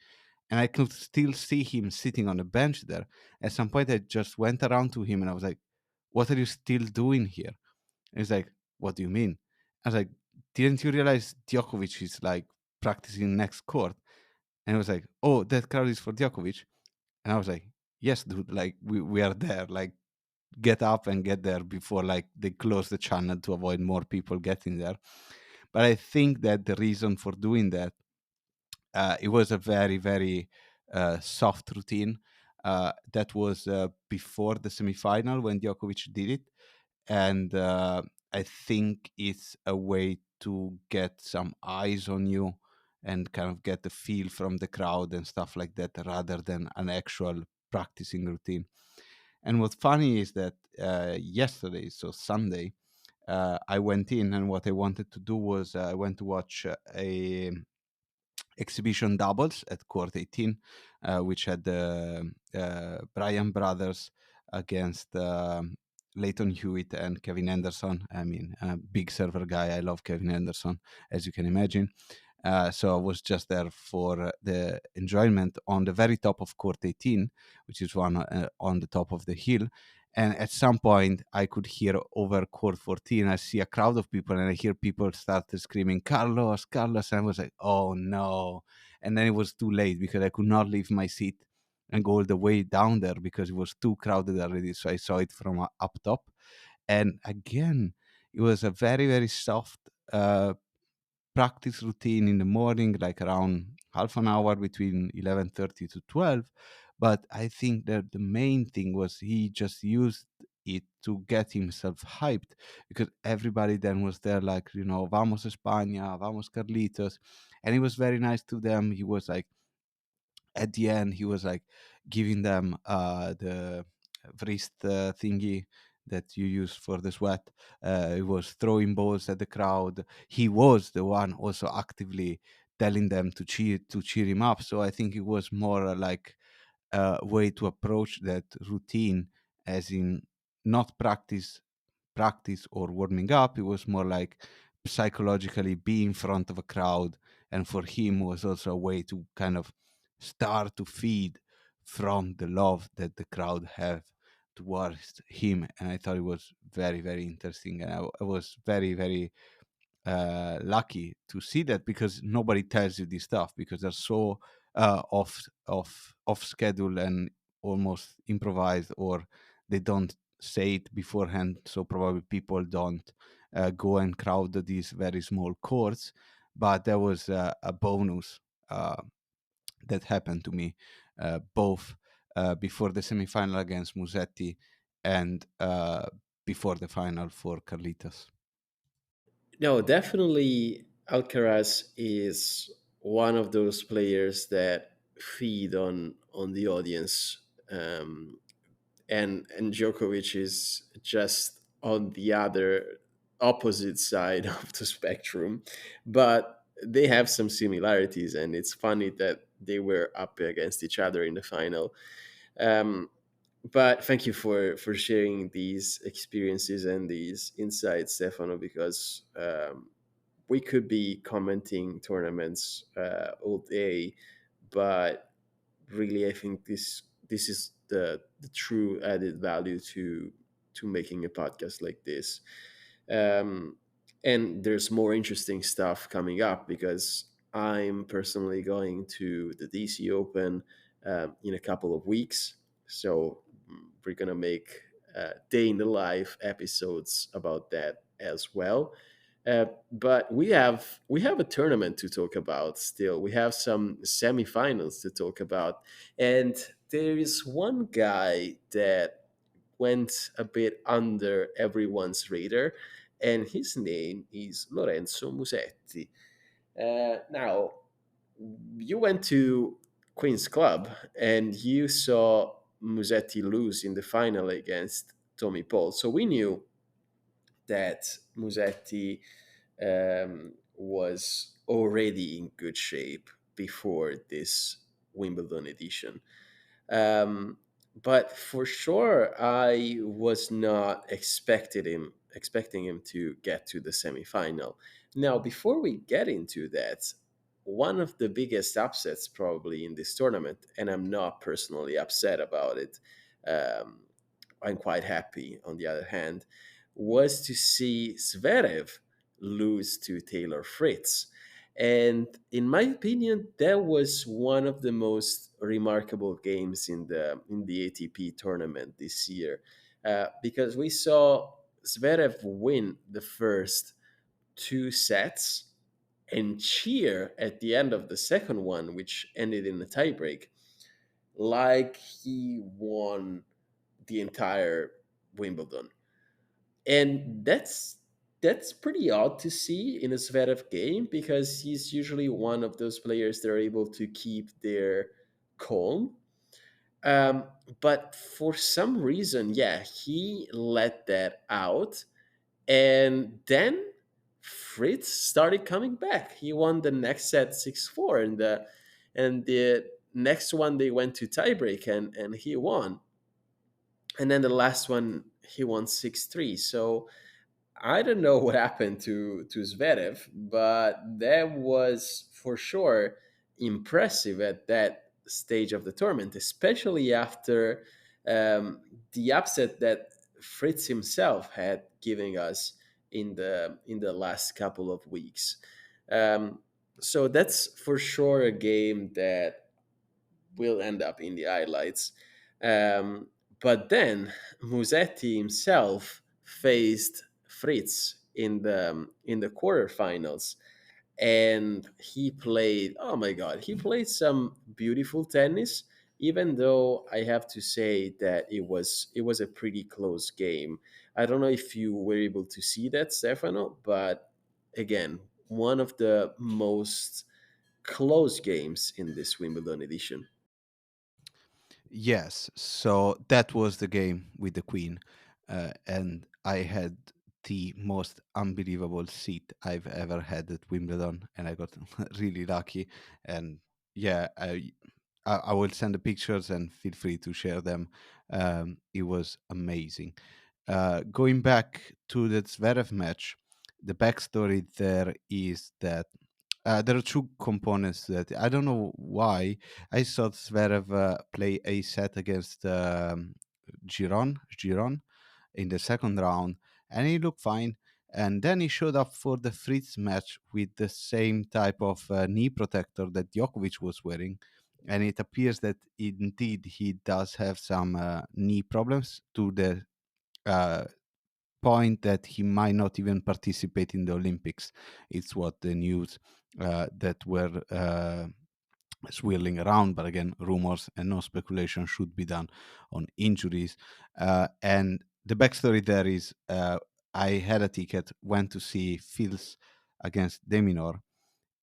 S2: And I could still see him sitting on the bench there. At some point, I just went around to him and I was like, "What are you still doing here?" And he's like, "What do you mean?" I was like, didn't you realize Djokovic is like practicing next court? And he was like, oh, that crowd is for Djokovic. And I was like, yes, dude, like we are there. Like, get up and get there before like they close the channel to avoid more people getting there. But I think that the reason for doing that, it was a very, very soft routine. That was before the semifinal when Djokovic did it. And I think it's a way to get some eyes on you and kind of get the feel from the crowd and stuff like that rather than an actual practicing routine. And what's funny is that yesterday, so Sunday, I went in, and what I wanted to do was I went to watch a exhibition doubles at court 18, which had the Bryan brothers against Leighton Hewitt and Kevin Anderson. I mean, a big server guy. I love Kevin Anderson, as you can imagine. So I was just there for the enjoyment on the very top of court 18, which is one on the top of the hill. And at some point, I could hear over court 14, I see a crowd of people and I hear people start screaming, Carlos, Carlos. And I was like, oh no. And then it was too late because I could not leave my seat and go all the way down there because it was too crowded already. So I saw it from up top. And again, it was a very, very soft practice routine in the morning, like around half an hour between 11:30 to 12. But I think that the main thing was he just used it to get himself hyped because everybody then was there, like, vamos España, vamos Carlitos. And he was very nice to them. He was like, at the end he was like giving them the wrist thingy that you use for the sweat. He was throwing balls at the crowd. He was the one also actively telling them to cheer him up. So I think it was more like a way to approach that routine, as in not practice or warming up. It was more like psychologically be in front of a crowd, and for him was also a way to kind of start to feed from the love that the crowd have towards him. And I thought it was very, very interesting, and I was very, very lucky to see that, because nobody tells you this stuff because they're so off schedule and almost improvised, or they don't say it beforehand, so probably people don't go and crowd these very small courts. But there was a bonus that happened to me, both before the semifinal against Musetti and before the final for Carlitos.
S1: No, definitely Alcaraz is one of those players that feed on the audience, and Djokovic is just on the other opposite side of the spectrum, but they have some similarities, and it's funny that they were up against each other in the final. Um, but thank you for sharing these experiences and these insights, Stefano, because we could be commenting tournaments all day, but really, I think this is the true added value to making a podcast like this. Um, and there's more interesting stuff coming up because I'm personally going to the DC Open in a couple of weeks. So we're gonna make day in the life episodes about that as well. But we have a tournament to talk about still. We have some semifinals to talk about, and there is one guy that went a bit under everyone's radar, and his name is Lorenzo Musetti. Now, you went to Queen's Club and you saw Musetti lose in the final against Tommy Paul. So we knew that Musetti was already in good shape before this Wimbledon edition. Um, but for sure, I was not expecting him to get to the semifinal. Now, before we get into that, one of the biggest upsets probably in this tournament, and I'm not personally upset about it. Um, I'm quite happy, on the other hand, was to see Zverev lose to Taylor Fritz. And in my opinion, that was one of the most remarkable games in the ATP tournament this year, because we saw Zverev win the first two sets and cheer at the end of the second one, which ended in a tiebreak, like he won the entire Wimbledon. And that's pretty odd to see in a Zverev game, because he's usually one of those players that are able to keep their calm. Um, but for some reason, yeah, he let that out, and then Fritz started coming back. He won the next set 6-4, and the next one they went to tiebreak, and he won. And then the last one he won 6-3. So I don't know what happened to Zverev, but that was for sure impressive at that stage of the tournament, especially after the upset that Fritz himself had given us in the last couple of weeks. Um, so that's for sure a game that will end up in the highlights. Um, but then Musetti himself faced Fritz in the quarterfinals, and he played. Oh my God, he played some beautiful tennis. Even though I have to say that it was a pretty close game. I don't know if you were able to see that, Stefano, but again, one of the most close games in this Wimbledon edition.
S2: Yes, so that was the game with the Queen, and I had the most unbelievable seat I've ever had at Wimbledon, and I got really lucky. And yeah, I will send the pictures and feel free to share them. It was amazing. Going back to the Zverev match, the backstory there is that there are two components to that. I don't know why. I saw Zverev play a set against Giron in the second round, and he looked fine. And then he showed up for the Fritz match with the same type of knee protector that Djokovic was wearing. And it appears that indeed he does have some knee problems to the uh, point that he might not even participate in the Olympics. It's what the news that were swirling around, but again, rumors and no speculation should be done on injuries. And the backstory there is I had a ticket, went to see Fils against Deminor,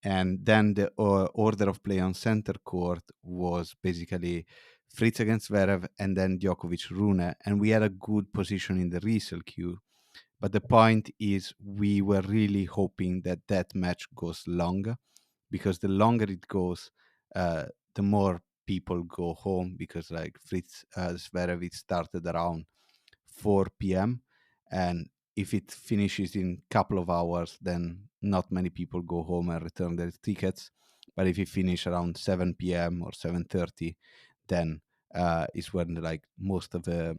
S2: and then the order of play on center court was basically Fritz against Zverev and then Djokovic Rune, and we had a good position in the resale queue. But the point is, we were really hoping that that match goes longer, because the longer it goes, the more people go home. Because like Fritz Zverev, it started around 4 p.m. and if it finishes in couple of hours, then not many people go home and return their tickets. But if it finish around 7 p.m. or 7:30, then is when like most of the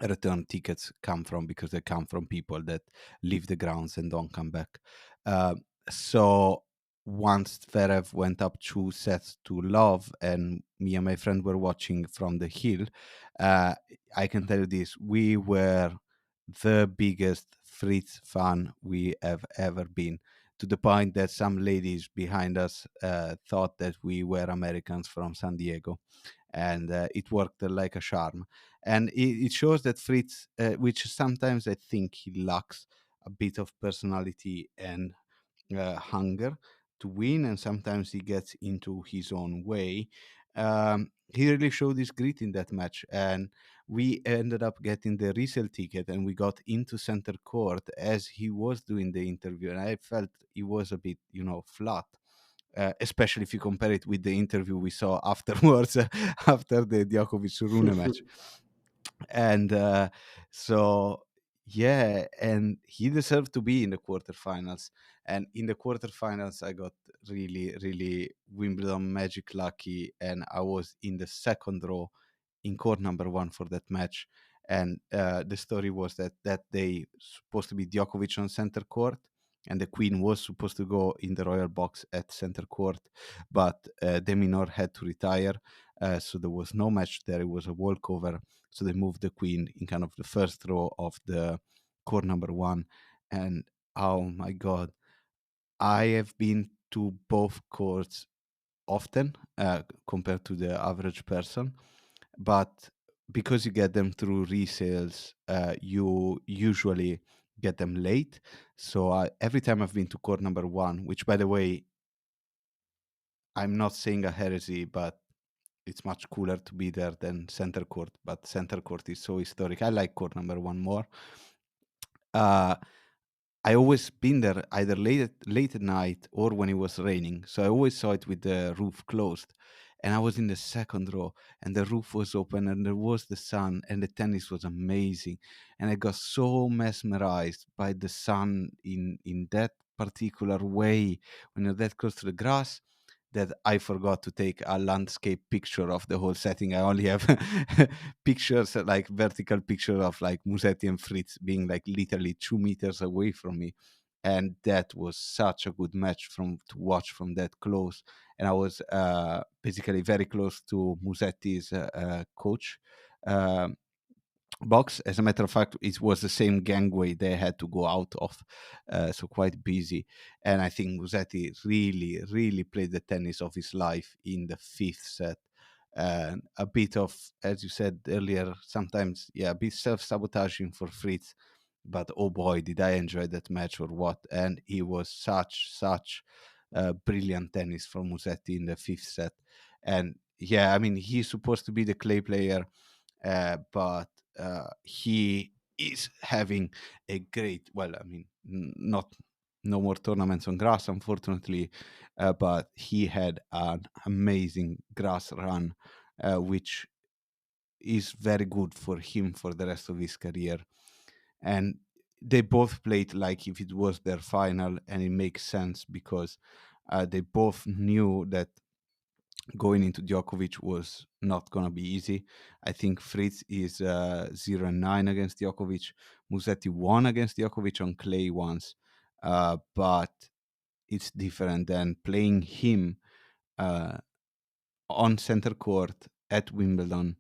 S2: return tickets come from, because they come from people that leave the grounds and don't come back. Uh, so once Zverev went up 2 sets to love, and me and my friend were watching from the hill, uh, I can tell you this: we were the biggest Fritz fan we have ever been. To the point that some ladies behind us thought that we were Americans from San Diego, and it worked like a charm. And it shows that Fritz, which sometimes I think he lacks a bit of personality and hunger to win, and sometimes he gets into his own way. He really showed his grit in that match, and we ended up getting the resale ticket, and we got into center court as he was doing the interview, and I felt he was a bit, flat. Especially if you compare it with the interview we saw afterwards, after the Djokovic Rune match. And so yeah, and he deserved to be in the quarterfinals. And in the quarterfinals, I got really, really Wimbledon magic lucky, and I was in the second row in court number one for that match. And the story was that day supposed to be Djokovic on center court, and the queen was supposed to go in the royal box at center court, but De Minaur had to retire, so there was no match there. It was a walkover, so they moved the queen in kind of the first row of the court number one. And oh my god, I have been to both courts often compared to the average person, but because you get them through resales, you usually get them late. So every time I've been to court number one, which by the way, I'm not saying a heresy, but it's much cooler to be there than center court. But center court is so historic. I like court number one more. Uh, I always been there either late at night or when it was raining. So I always saw it with the roof closed. And I was in the second row and the roof was open and there was the sun and the tennis was amazing. And I got so mesmerized by the sun in that particular way when you're that close to the grass that I forgot to take a landscape picture of the whole setting. I only have pictures, like vertical picture of like Musetti and Fritz being like literally 2 meters away from me. And that was such a good match to watch from that close. And I was basically very close to Musetti's coach. Um box. As a matter of fact, it was the same gangway they had to go out of, so quite busy. And I think Musetti really, really played the tennis of his life in the fifth set. And a bit of, as you said earlier, sometimes, yeah, a bit self-sabotaging for Fritz. But oh boy, did I enjoy that match or what? And he was such brilliant tennis from Musetti in the fifth set. And yeah, I mean, he's supposed to be the clay player, but he is having a great, well, I mean, not no more tournaments on grass, unfortunately, but he had an amazing grass run, which is very good for him for the rest of his career. And they both played like if it was their final, and it makes sense because they both knew that going into Djokovic was not going to be easy. I think Fritz is 0-9 against Djokovic. Musetti won against Djokovic on clay once, but it's different than playing him uh, on center court at Wimbledon.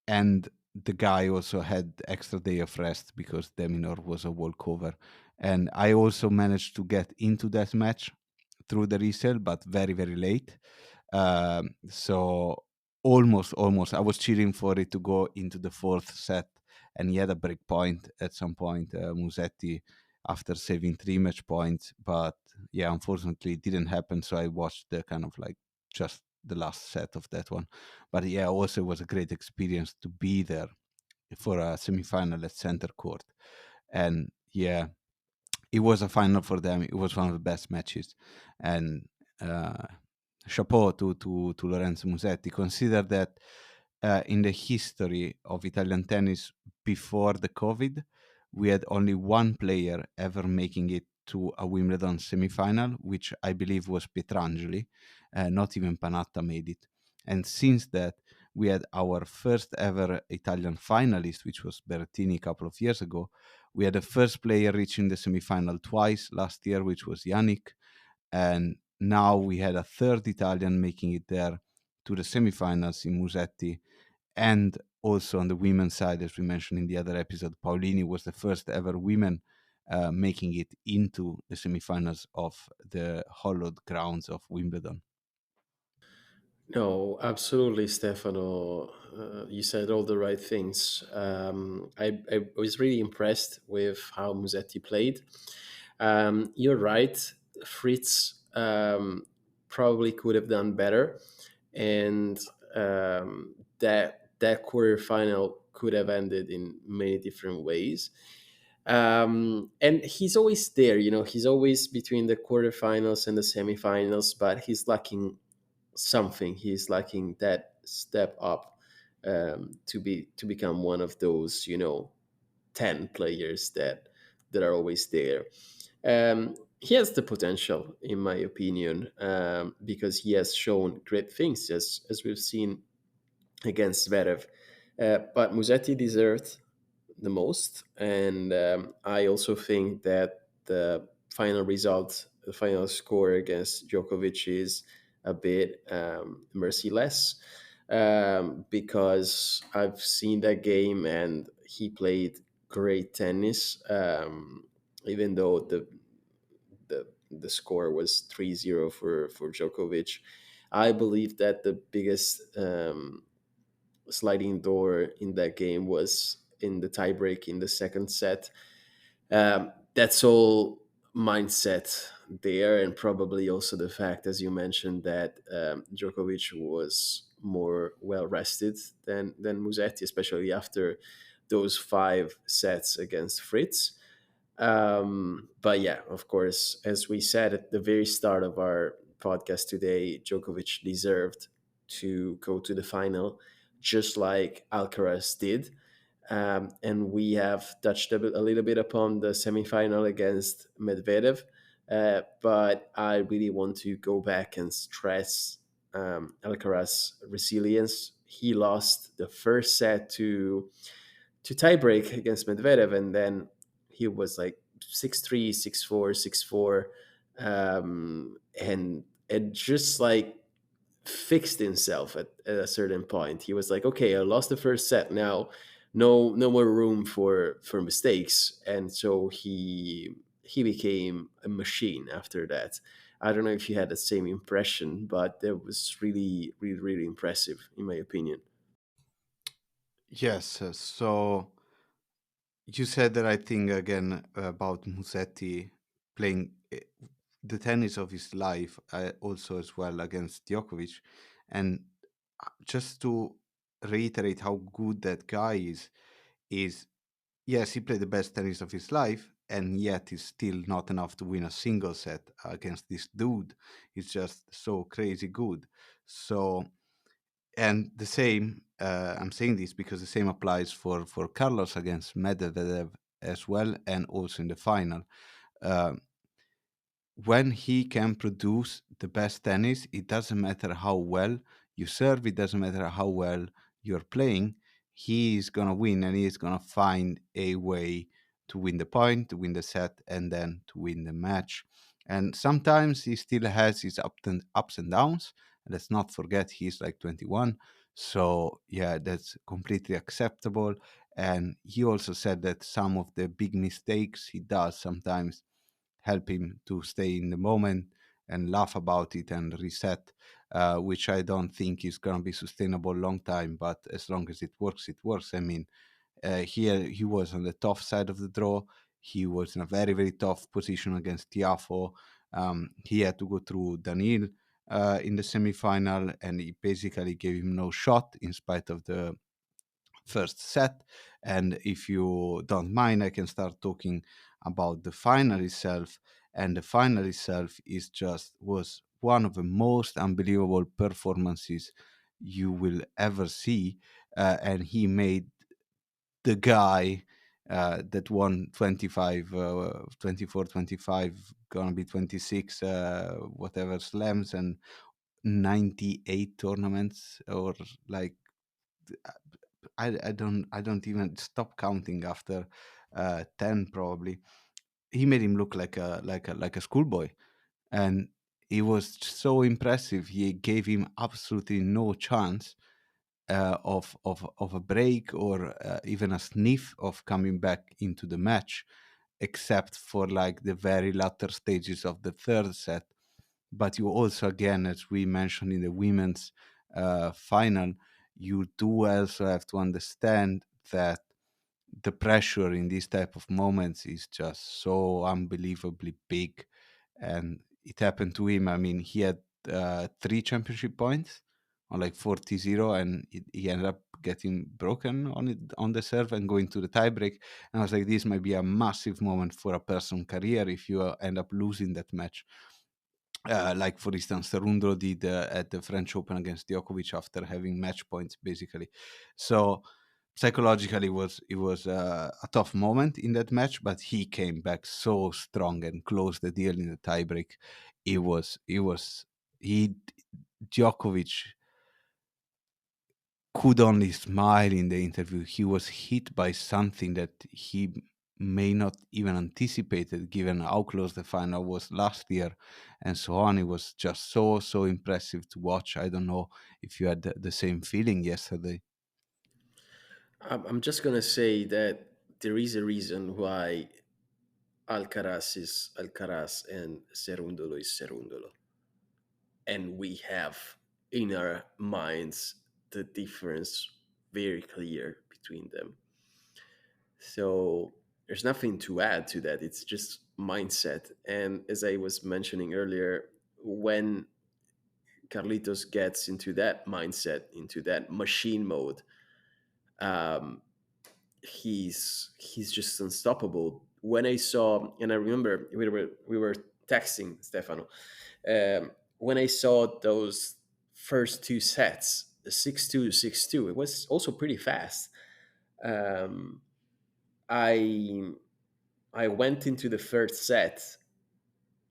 S2: And the guy also had extra day of rest because De Minaur was a walkover. And I also managed to get into that match through the resale, but very, very late. So almost, I was cheering for it to go into the fourth set, and he had a break point at some point, Musetti, after saving 3 match points. But yeah, unfortunately, it didn't happen. So I watched the kind of like just the last set of that one. But yeah, also it was a great experience to be there for a semifinal at center court. And yeah, it was a final for them. It was one of the best matches. And uh, chapeau to Lorenzo Musetti. Consider that in the history of Italian tennis before the COVID, we had only one player ever making it to a Wimbledon semifinal, which I believe was Pietrangeli. Not even Panatta made it. And since that, we had our first ever Italian finalist, which was Berrettini a couple of years ago. We had the first player reaching the semifinal twice last year, which was Yannick. And now we had a third Italian making it there to the semifinals in Musetti. And also on the women's side, as we mentioned in the other episode, Paolini was the first ever woman making it into the semifinals of the hollowed grounds of Wimbledon.
S1: No, absolutely, Stefano. You said all the right things. I was really impressed with how Musetti played. You're right. Fritz probably could have done better, and that quarterfinal could have ended in many different ways. And he's always there, he's always between the quarterfinals and the semifinals, but he's lacking something. He's lacking that step up, to become one of those 10 players that are always there. He has the potential, in my opinion, because he has shown great things, as we've seen against Zverev. But Musetti deserved the most, and I also think that the final result, the final score against Djokovic is a bit merciless, because I've seen that game and he played great tennis, even though the score was 3-0 for Djokovic. I believe that the biggest sliding door in that game was in the tiebreak in the second set. That's all mindset there, and probably also the fact, as you mentioned, that Djokovic was more well rested than Musetti, especially after those 5 sets against Fritz. But yeah, of course, as we said at the very start of our podcast today, Djokovic deserved to go to the final, just like Alcaraz did. And we have touched a little bit upon the semifinal against Medvedev, but I really want to go back and stress Alcaraz's resilience. He lost the first set to tiebreak against Medvedev, and then he was like 6-3, 6-4, 6-4, and just like fixed himself at a certain point. He was like, okay, I lost the first set. Now, no more room for mistakes, and so he became a machine after that. I don't know if you had the same impression, but that was really, really, really impressive in my opinion.
S2: Yes, so you said the right thing again about Musetti playing the tennis of his life, also as well against Djokovic, and just to reiterate how good that guy is yes, he played the best tennis of his life, and yet it's still not enough to win a single set against this dude. He's just so crazy good. So, and the same, I'm saying this because the same applies for Carlos against Medvedev as well, and also in the final. Uh, when he can produce the best tennis, it doesn't matter how well you serve, it doesn't matter how well you're playing, he is going to win and he is going to find a way to win the point, to win the set, and then to win the match. And sometimes he still has his ups and downs. And let's not forget he's like 21. So, yeah, that's completely acceptable. And he also said that some of the big mistakes he does sometimes help him to stay in the moment and laugh about it and reset, which I don't think is going to be sustainable long time. But as long as it works, it works. I mean, here he was on the tough side of the draw. He was in a very, very tough position against Tiafo. He had to go through Daniil in the semifinal, and he basically gave him no shot in spite of the first set. And if you don't mind, I can start talking about the final itself. And the final itself is just was one of the most unbelievable performances you will ever see. And he made the guy that won 25, 24, 25, gonna be 26, whatever slams and 98 tournaments, or like I don't even stop counting after 10 probably. He made him look like a schoolboy, and it was so impressive. He gave him absolutely no chance of a break or even a sniff of coming back into the match, except for like the very latter stages of the third set. But you also, again, as we mentioned in the women's final, you do also have to understand that the pressure in these type of moments is just so unbelievably big, and it happened to him. I mean, he had 3 championship points on like 40-0, and he ended up getting broken on it on the serve and going to the tiebreak. And I was like, this might be a massive moment for a person career if you end up losing that match, like for instance Cerundolo did at the French Open against Djokovic after having match points basically. So psychologically it was a tough moment in that match, but he came back so strong and closed the deal in the tiebreak. It was he Djokovic could only smile in the interview. He was hit by something that he may not even anticipated given how close the final was last year and so on. It was just so impressive to watch. I don't know if you had the same feeling yesterday.
S1: I'm just gonna say that there is a reason why Alcaraz is Alcaraz and Cerundolo is Cerundolo, and we have in our minds the difference very clear between them. So there's nothing to add to that. It's just mindset. And as I was mentioning earlier, when Carlitos gets into that mindset, into that machine mode, um, he's just unstoppable. When I saw, and I remember we were texting Stefano, when I saw those first two sets, the 6-2, 6-2, it was also pretty fast. Um, I I went into the third set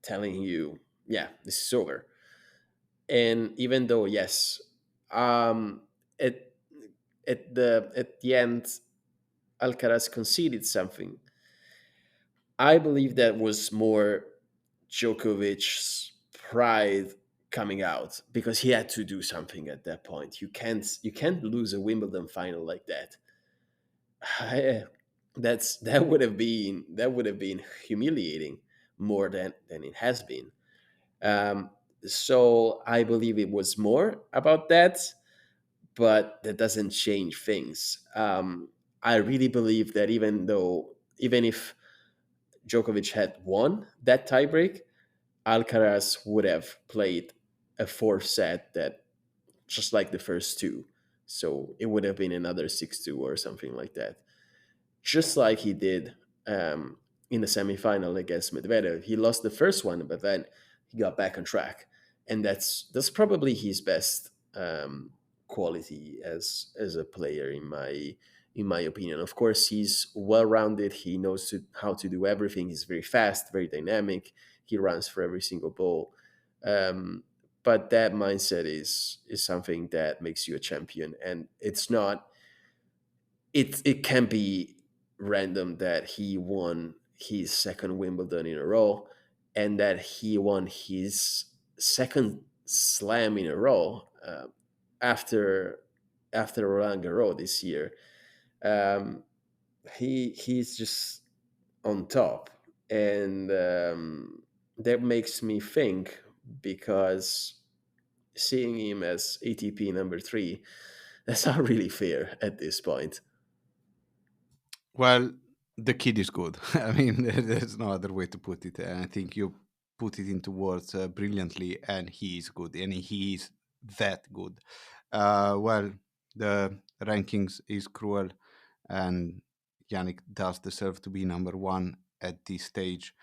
S1: telling you, yeah, this is over. And even though, yes, um, at at the end, Alcaraz conceded something. I believe that was more Djokovic's pride coming out because he had to do something at that point. You can't lose a Wimbledon final like that. That would have been humiliating more than it has been. Um, so I believe it was more about that, but that doesn't change things. I really believe that even if Djokovic had won that tiebreak, Alcaraz would have played a fourth set that just like the first two. So it would have been another 6-2 or something like that. Just like he did in the semifinal against Medvedev. He lost the first one, but then he got back on track, and that's probably his best quality as a player in my opinion. Of course, he's well rounded. He knows how to do everything. He's very fast, very dynamic. He runs for every single ball. Um, but that mindset is something that makes you a champion, and it's not it can be random that he won his second Wimbledon in a row and that he won his second slam in a row after Roland Garros this year. Um, he's just on top, and that makes me think because seeing him as ATP number three, that's not really fair at this point.
S2: Well, the kid is good. I mean, there's no other way to put it. And I think you put it into words brilliantly. And he is good, and he is that good. Well, the rankings is cruel, and Yannick does deserve to be number one at this stage.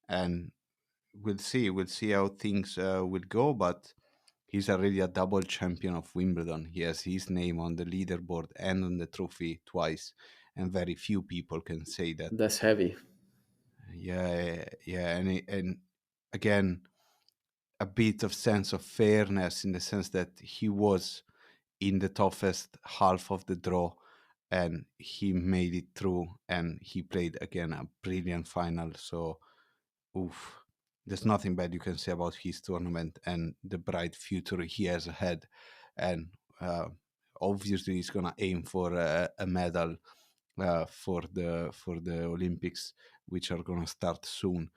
S2: And we'll see. We'll see how things will go. But he's already a double champion of Wimbledon. He has his name on the leaderboard and on the trophy twice, and very few people can say that.
S1: That's heavy.
S2: Yeah, yeah, and again, a bit of sense of fairness in the sense that he was in the toughest half of the draw, and he made it through, and he played again a brilliant final. So oof, there's nothing bad you can say about his tournament and the bright future he has ahead. And obviously, he's gonna aim for a medal for the Olympics, which are gonna start soon.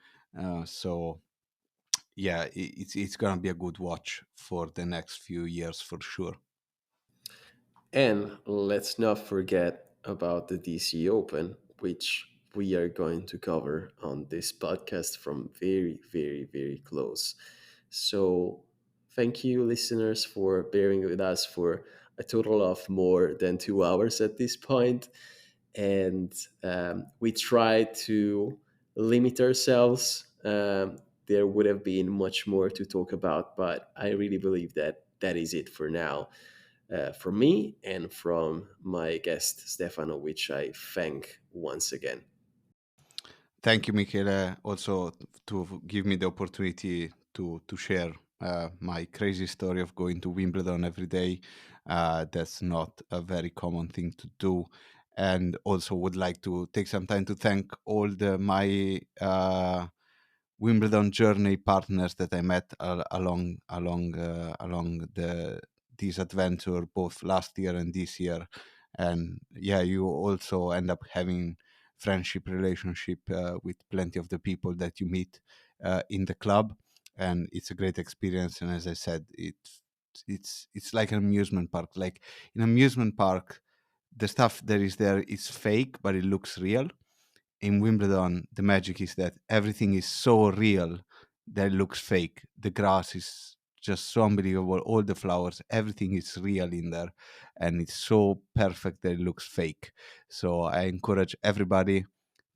S2: So yeah, it's gonna be a good watch for the next few years for sure.
S1: And let's not forget about the DC Open, which we are going to cover on this podcast from very, very, very close. So, thank you, listeners, for bearing with us for a total of more than 2 hours at this point. And we try to limit ourselves. There would have been much more to talk about, but I really believe that that is it for now, from me and from my guest Stefano, which I thank once again.
S2: Thank you, Michele, also to give me the opportunity to share my crazy story of going to Wimbledon every day. That's not a very common thing to do, And also would like to take some time to thank all my Wimbledon journey partners that I met along this adventure, both last year and this year. And yeah, you also end up having friendship relationship with plenty of the people that you meet in the club, and it's a great experience. And as I said, it's like an amusement park. Like in amusement park, the stuff that is there is fake, but it looks real. In Wimbledon, the magic is that everything is so real that it looks fake. The grass is just so unbelievable. All the flowers, everything is real in there, and it's so perfect that it looks fake. So I encourage everybody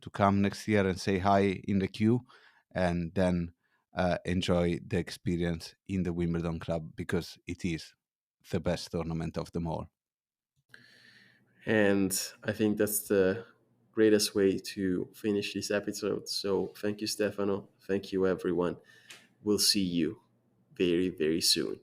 S2: to come next year and say hi in the queue, and then enjoy the experience in the Wimbledon club, because it is the best tournament of them all.
S1: And I think that's the greatest way to finish this episode. So thank you, Stefano. Thank you, everyone. We'll see you very, very soon.